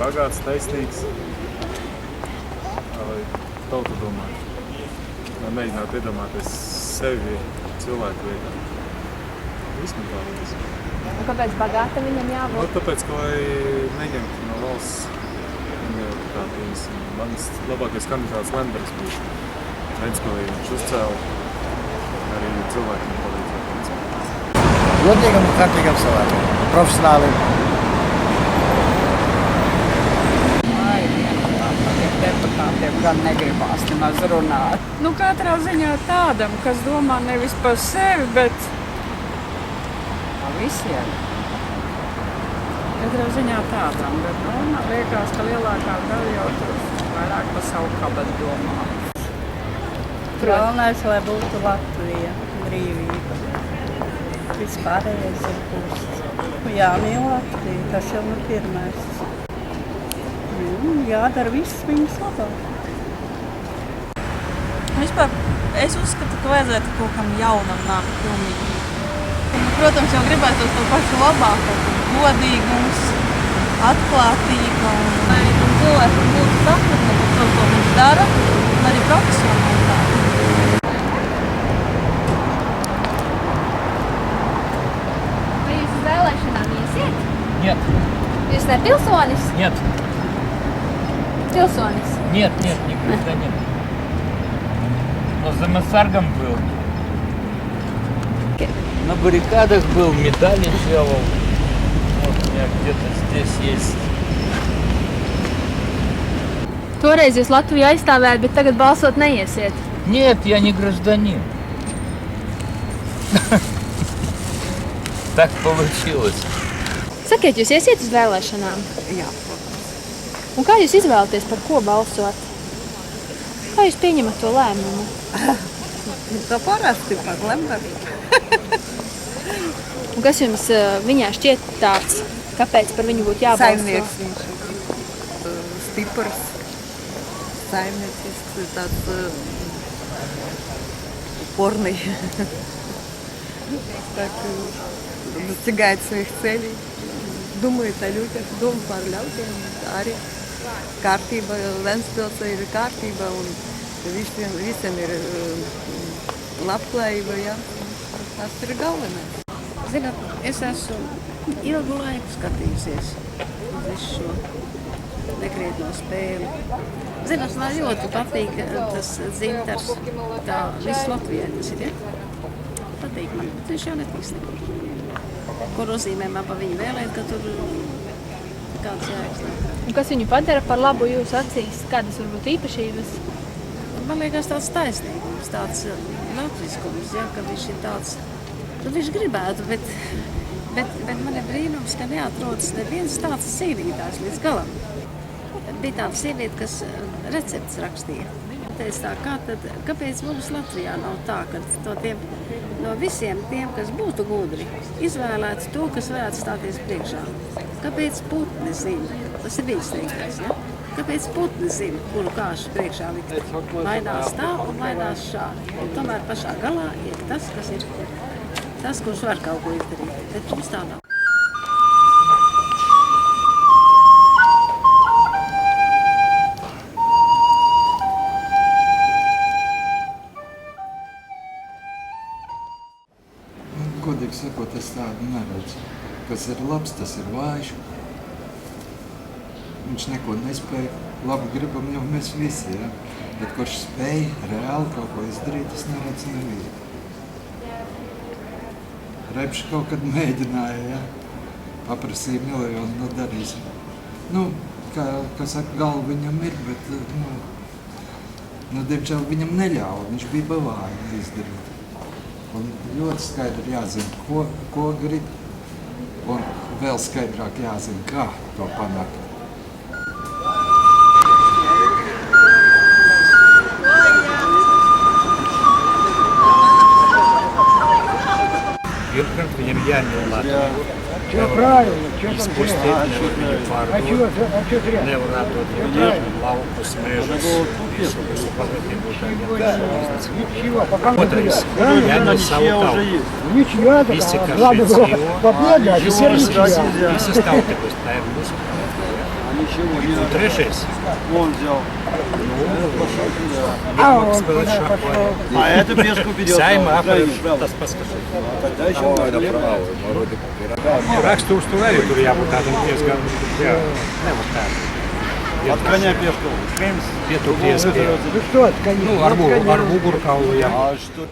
bagāts, taisnīgs. Lai tauta domā. Lai mēģinātu iedomāties sevi cilvēku vietā. Vismaz vēlēties. Un kāpēc bagāta viņam jābūt? Nu, tāpēc, ka lai neņemtu no valsts, mans labākais kandidāts Lembergs bija. Viens, ko viņš uzcēla, arī cilvēkiem palīdzēt. Godīgam un kārtīgam cilvēkam, profesionālim. Deputātiem gan negribās nemaz runāt. Nu, katrā ziņā tādam, kas domā nevis par sevi, bet par visiem. Katrā ziņā tādam, bet man liekas, ka lielākā daļa jau tur vairāk par savu kabatu domā. Galvenais, lai būtu Latvija, brīvība. Vispārējais ir pusts. Jāmīl Latviju, tas jau nu pirmais. Jādara viss viņas labāk. Vispār es uzskatu, ka vajadzētu kaut kam jaunam nākt pilnīgi. Protams, jau gribētos to pašu labāko, godīgums, atklātība un lai cilvēkiem būtu sapratne par to, ko viņš dara, un arī profesionālitāte. Vai jūs uz vēlēšanām iesiet? Нет. Jūs ne pilsonis? Нет. Pilsonis? Нет, никогда нет. Но за Массаргом был. На баррикадах был, медали делал. Вот у меня где-то здесь есть. Toreiz jūs Latviju aizstāvējat, bet tagad balsot neiesiet. Нет, я не гражданин. Так получилось. Sakiet, jūs iesiet uz vēlēšanām? Jā. Un kā jūs izvēlaties, par ko balsot? Kā jūs pieņemat to lēmumu? To parasti par Lembergu. Un kas jums viņā šķiet tāds, kāpēc par viņu būtu jābalso? Saimnieks viņš ir stiprs, saimniecisks, tāds упорный. Так, достигает своих целей, думает о людях, думает par ļaudīm, arī kārtība, Ventspilsē ir kārtība un visiem ir labklājība, jā. Tas ir galvenais. Zināt, es esmu ilgu laiku skatījusies uz visu šo nekrietno spēli. Zināt, man ļoti patīk tas dzintars, tā viss Latvijai tas ir, ja? Patīk man, bet viņš jau netiks nekur. Ko nozīmē man pa viņu vēlēt, ka tur kāds jēgas nav. Un kas viņu padara par labu jūsu acīs? Kādas varbūt īpašības? Man liekas tāds taisnīgums, tāds latviskums, ja, ka viņš ir tāds, nu viņš gribētu, bet man ir brīnums, ka neatrodas neviens tāds cīnītājs līdz galam. Bija tāda sieviete, kas recepts rakstīja. Teica tā, kāpēc mums Latvijā nav tā, ka no visiem tiem, kas būtu gudri, izvēlēts to, kas varētu stāties priekšā. Kāpēc putni zina? Tas ir viņas teiktais, ja? Kāpēc putni zina, kuru kāšu priekšā likt? Mainās tā un mainās šā. Un tomēr pašā galā ir tas, kas ir tas, kurš var kaut ko izdarīt. Bet mums tā nav. Godīgi sakot, es tādu neredzu. Kas ir labs, tas ir vājš. Viņš neko nespēja. Labi gribam jau mēs visi, ja? Bet kurš spēja reāli kaut ko izdarīt, es neredzu nevienu. Repš kaut kad mēģināja, ja? Paprasīja miljonu, nu darīsim. Nu, kā saka, galva viņam ir, bet, diemžēl viņam neļauj. Viņš bija bavāji izdarīt. Un ļoti skaidri jāzina, ko grib, un vēl skaidrāk jāzina, kā to panākt. Pirmkārt, viņam jāņem Latviju. Izpustīt nevar viņu pārdot, nevar atdot viņu laukus, mežus, visu pagatiem būtājiem. Otrais, jāņem savu tautu. Visi, kas šeit dzīvo, visas tautības, tā ir mūsu. Трещись? Он взял. А это пешку ведет. Saima Tas pats, kas Тогда еще можно. rakstu uzturēju, tur jābūt tādam diezgan, jā, nevar tā. От коня пешку. Pieturties pie, ar mugurkaulu, jā. А что?